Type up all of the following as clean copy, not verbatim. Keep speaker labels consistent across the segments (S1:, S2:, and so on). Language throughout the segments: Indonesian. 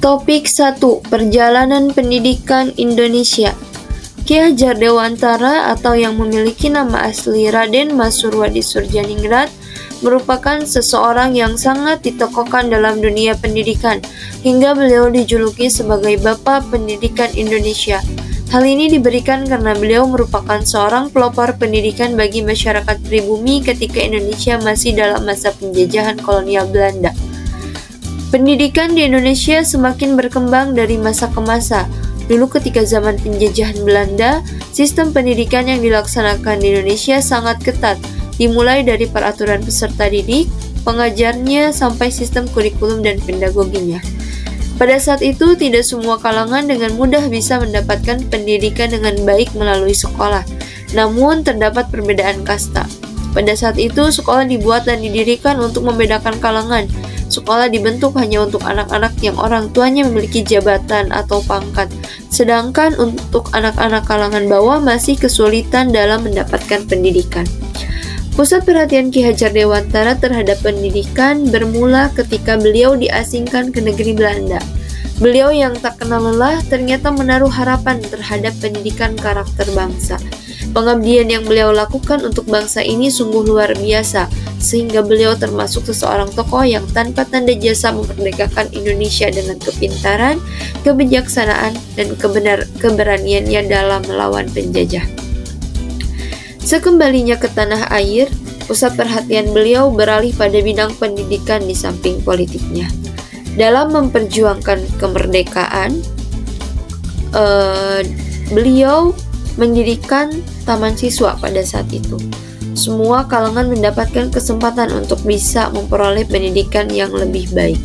S1: Topik 1. Perjalanan Pendidikan Indonesia. Ki Hajar Dewantara atau yang memiliki nama asli Raden Mas Surwadi Surjaningrat merupakan seseorang yang sangat ditokohkan dalam dunia pendidikan, hingga beliau dijuluki sebagai Bapak Pendidikan Indonesia. Hal ini diberikan karena beliau merupakan seorang pelopor pendidikan bagi masyarakat pribumi ketika Indonesia masih dalam masa penjajahan kolonial Belanda. Pendidikan di Indonesia semakin berkembang dari masa ke masa. Dulu ketika zaman penjajahan Belanda, sistem pendidikan yang dilaksanakan di Indonesia sangat ketat, dimulai dari peraturan peserta didik, pengajarnya, sampai sistem kurikulum dan pedagoginya. Pada saat itu, tidak semua kalangan dengan mudah bisa mendapatkan pendidikan dengan baik melalui sekolah. Namun, terdapat perbedaan kasta. Pada saat itu, sekolah dibuat dan didirikan untuk membedakan kalangan. Sekolah dibentuk hanya untuk anak-anak yang orang tuanya memiliki jabatan atau pangkat. Sedangkan untuk anak-anak kalangan bawah masih kesulitan dalam mendapatkan pendidikan. Pusat perhatian Ki Hajar Dewantara terhadap pendidikan bermula ketika beliau diasingkan ke negeri Belanda. Beliau yang tak kenal lelah ternyata menaruh harapan terhadap pendidikan karakter bangsa. Pengabdian yang beliau lakukan untuk bangsa ini sungguh luar biasa, sehingga beliau termasuk seseorang tokoh yang tanpa tanda jasa memerdekakan Indonesia dengan kepintaran, kebijaksanaan, dan keberaniannya dalam melawan penjajah. Sekembalinya ke tanah air, pusat perhatian beliau beralih pada bidang pendidikan di samping politiknya. Dalam memperjuangkan kemerdekaan, beliau mendirikan taman siswa pada saat itu. Semua kalangan mendapatkan kesempatan untuk bisa memperoleh pendidikan yang lebih baik.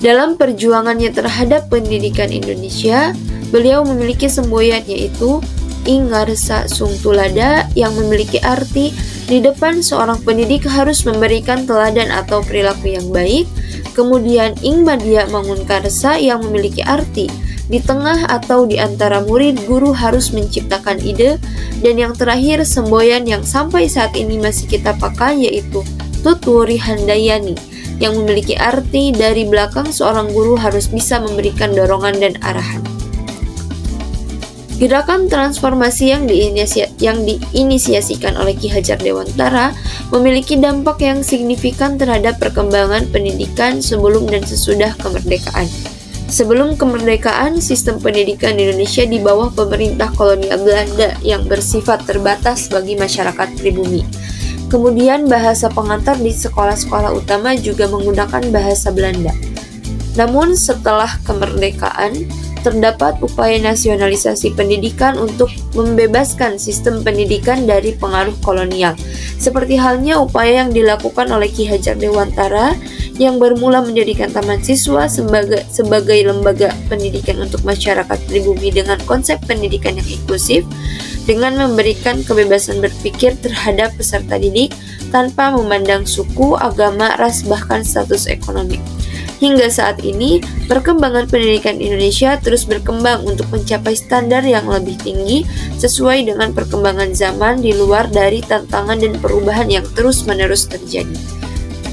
S1: Dalam perjuangannya terhadap pendidikan Indonesia, beliau memiliki semboyan yaitu Ing Ngarsa Sung Tulada, yang memiliki arti di depan seorang pendidik harus memberikan teladan atau perilaku yang baik. Kemudian Ing Madya Mangun Karsa, yang memiliki arti di tengah atau di antara murid guru harus menciptakan ide. Dan yang terakhir semboyan yang sampai saat ini masih kita pakai yaitu Tuturi Handayani, yang memiliki arti dari belakang seorang guru harus bisa memberikan dorongan dan arahan. Gerakan transformasi yang diinisiasikan oleh Ki Hajar Dewantara memiliki dampak yang signifikan terhadap perkembangan pendidikan sebelum dan sesudah kemerdekaan. Sebelum kemerdekaan, sistem pendidikan di Indonesia di bawah pemerintah kolonial Belanda yang bersifat terbatas bagi masyarakat pribumi. Kemudian bahasa pengantar di sekolah-sekolah utama juga menggunakan bahasa Belanda. Namun setelah kemerdekaan, terdapat upaya nasionalisasi pendidikan untuk membebaskan sistem pendidikan dari pengaruh kolonial. Seperti halnya upaya yang dilakukan oleh Ki Hajar Dewantara yang bermula mendirikan taman siswa sebagai lembaga pendidikan untuk masyarakat pribumi dengan konsep pendidikan yang inklusif, dengan memberikan kebebasan berpikir terhadap peserta didik tanpa memandang suku, agama, ras, bahkan status ekonomi. Hingga saat ini, perkembangan pendidikan Indonesia terus berkembang untuk mencapai standar yang lebih tinggi sesuai dengan perkembangan zaman di luar dari tantangan dan perubahan yang terus-menerus terjadi.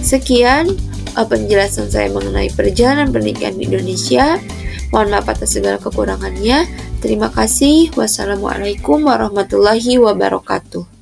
S1: Sekian penjelasan saya mengenai perjalanan pendidikan di Indonesia. Mohon maaf atas segala kekurangannya. Terima kasih. Wassalamualaikum warahmatullahi wabarakatuh.